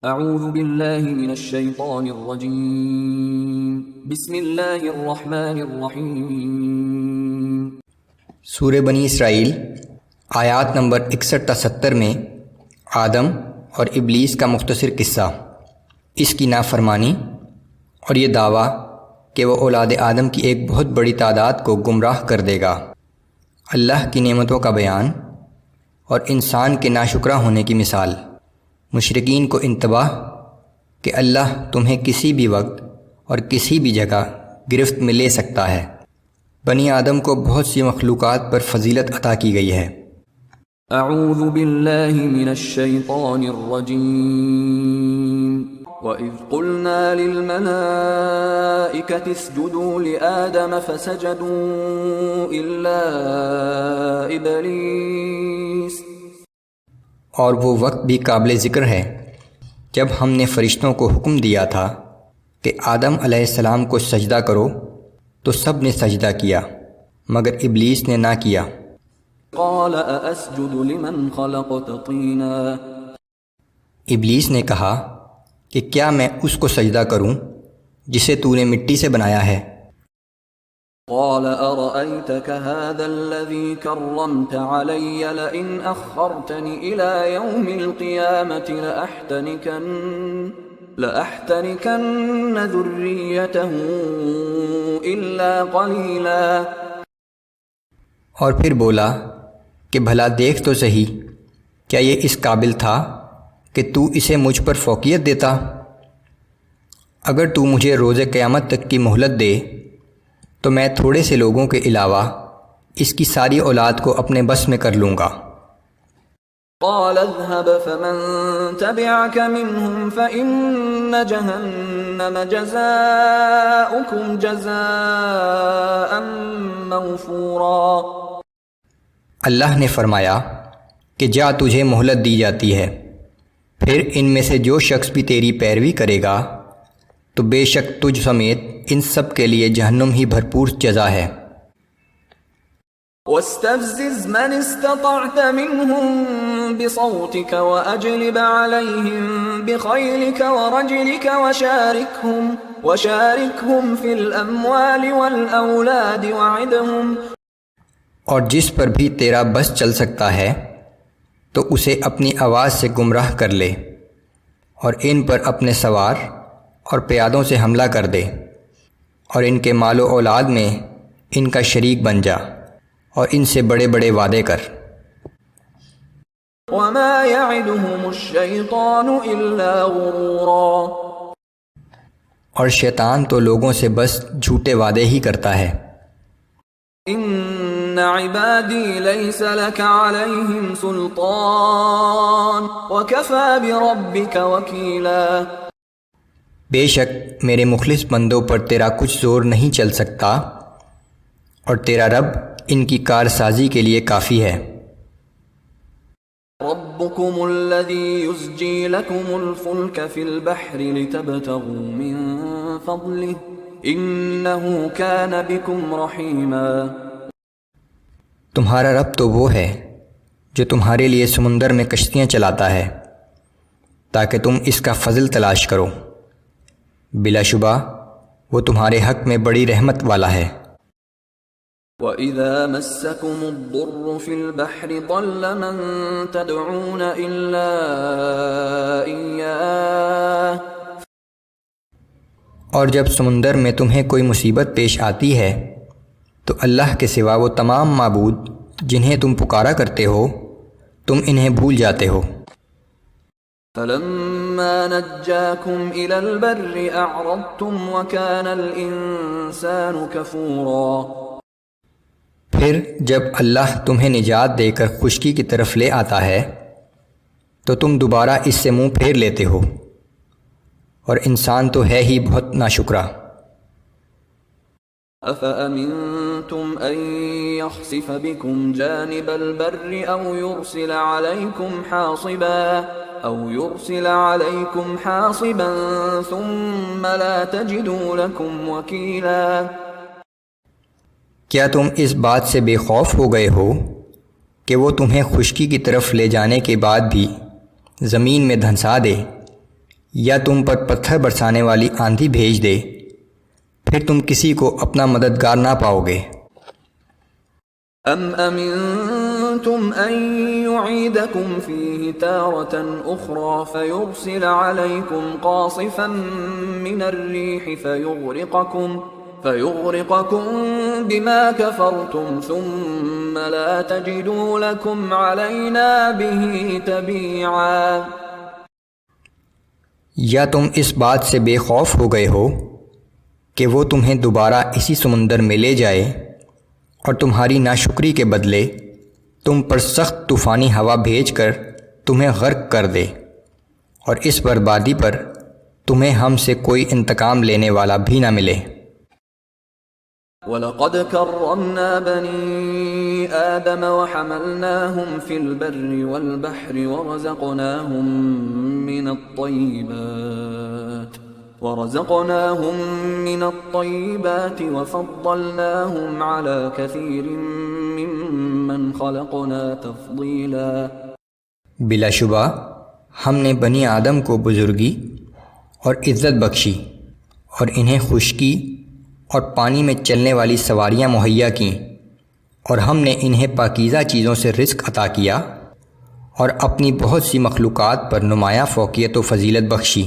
اعوذ باللہ من الشیطان الرجیم بسم اللہ الرحمن الرحیم۔ سورہ بنی اسرائیل آیات نمبر 61 تا 70 میں آدم اور ابلیس کا مختصر قصہ، اس کی نافرمانی اور یہ دعویٰ کہ وہ اولاد آدم کی ایک بہت بڑی تعداد کو گمراہ کر دے گا، اللہ کی نعمتوں کا بیان اور انسان کے ناشکرہ ہونے کی مثال، مشرکین کو انتباہ کہ اللہ تمہیں کسی بھی وقت اور کسی بھی جگہ گرفت میں لے سکتا ہے۔ بنی آدم کو بہت سی مخلوقات پر فضیلت عطا کی گئی ہے۔ اعوذ باللہ من الشیطان الرجیم۔ وَإِذْ قُلْنَا لِلْمَلَائِكَةِ اسْجُدُوا لِآدَمَ فَسَجَدُوا إِلَّا إِبْلِيسَ۔ اور وہ وقت بھی قابل ذکر ہے جب ہم نے فرشتوں کو حکم دیا تھا کہ آدم علیہ السلام کو سجدہ کرو تو سب نے سجدہ کیا مگر ابلیس نے نہ کیا۔ قال أأسجد لمن خلقت طینا۔ ابلیس نے کہا کہ کیا میں اس کو سجدہ کروں جسے تو نے مٹی سے بنایا ہے؟ قال أرأيتك هذا الذي كرمت علي لئن أخرتني إلى يوم القيامة لأحتنكن ذريته إلا قليلا۔ اور پھر بولا کہ بھلا دیکھ تو صحیح، کیا یہ اس قابل تھا کہ تو اسے مجھ پر فوقیت دیتا؟ اگر تو مجھے روز قیامت تک کی مہلت دے تو میں تھوڑے سے لوگوں کے علاوہ اس کی ساری اولاد کو اپنے بس میں کر لوں گا۔ قال اذهب فمن تبعك منهم فإن جهنم جزاؤكم جزاء موفورا۔ اللہ نے فرمایا کہ جا تجھے مہلت دی جاتی ہے، پھر ان میں سے جو شخص بھی تیری پیروی کرے گا تو بے شک تجھ سمیت ان سب کے لیے جہنم ہی بھرپور جزا ہے۔ واستفزز من استطعت منهم بصوتك وأجلب عليهم بخيلك ورجلك وشاركهم في الأموال والأولاد وعدهم۔ اور جس پر بھی تیرا بس چل سکتا ہے تو اسے اپنی آواز سے گمراہ کر لے اور ان پر اپنے سوار اور پیادوں سے حملہ کر دے اور ان کے مال و اولاد میں ان کا شریک بن جا اور ان سے بڑے بڑے وعدے کر۔ وما يعدهم الشيطان الا غرورا۔ اور شیطان تو لوگوں سے بس جھوٹے وعدے ہی کرتا ہے۔ ان عبادی لیس لك عليهم سلطان وكفى بربك وکیلا۔ بے شک میرے مخلص بندوں پر تیرا کچھ زور نہیں چل سکتا اور تیرا رب ان کی کارسازی کے لیے کافی ہے۔ ربكم الذي يزجي لكم الفلك في البحر لتبتغوا من فضله انه كان بكم رحيما۔ تمہارا رب تو وہ ہے جو تمہارے لیے سمندر میں کشتیاں چلاتا ہے تاکہ تم اس کا فضل تلاش کرو، بلا شبہ وہ تمہارے حق میں بڑی رحمت والا ہے۔ وَإِذَا مَسَّكُمُ الضُّرُّ فِي الْبَحْرِ ضَلَّ مَن تَدْعُونَ إِلَّا إِيَّاهُ۔ اور جب سمندر میں تمہیں کوئی مصیبت پیش آتی ہے تو اللہ کے سوا وہ تمام معبود جنہیں تم پکارا کرتے ہو تم انہیں بھول جاتے ہو۔ فَلَمَّا نَجَّاكُمْ إِلَى الْبَرِّ أَعْرَضْتُمْ وَكَانَ الْإِنسَانُ كَفُورًا۔ پھر جب اللہ تمہیں نجات دے کر خشکی کی طرف لے آتا ہے تو تم دوبارہ اس سے منہ پھیر لیتے ہو، اور انسان تو ہے ہی بہت ناشکرا۔ أَفَأَمِنْتُمْ أَنْ يَخْسِفَ بِكُمْ جَانِبَ الْبَرِّ أَوْ يُرْسِلَ عَلَيْكُمْ حَاصِبًا ثُمَّ لَا تَجِدُوا لَكُمْ وَكِيلًا۔ کیا تم اس بات سے بے خوف ہو گئے ہو کہ وہ تمہیں خشکی کی طرف لے جانے کے بعد بھی زمین میں دھنسا دے یا تم پر پتھر برسانے والی آندھی بھیج دے، پھر تم کسی کو اپنا مددگار نہ پاؤ گے۔ ام امنتم ان يعيدكم فيه تارة اخرى فيرسل عليكم قاصفا من الريح فيغرقكم بما كفرتم ثم لا تجدوا لكم علينا به تبيعا۔ یا تم اس بات سے بے خوف ہو گئے ہو کہ وہ تمہیں دوبارہ اسی سمندر میں لے جائے اور تمہاری ناشکری کے بدلے تم پر سخت طوفانی ہوا بھیج کر تمہیں غرق کر دے، اور اس بربادی پر تمہیں ہم سے کوئی انتقام لینے والا بھی نہ ملے۔ وَلَقَدْ كَرَّمْنَا بَنِي آدَمَ وَحَمَلْنَاهُمْ فِي الْبَرِّ وَالْبَحْرِ وَرَزَقْنَاهُمْ مِنَ الطَّيِّبَاتِ وَفَضَّلْنَاهُمْ عَلَى كَثِيرٍ مِّمَّنْ خَلَقْنَا تَفْضِيلًا۔ بلا شبہ ہم نے بنی آدم کو بزرگی اور عزت بخشی اور انہیں خشکی اور پانی میں چلنے والی سواریاں مہیا کیں، اور ہم نے انہیں پاکیزہ چیزوں سے رزق عطا کیا اور اپنی بہت سی مخلوقات پر نمایاں فوقیت و فضیلت بخشی۔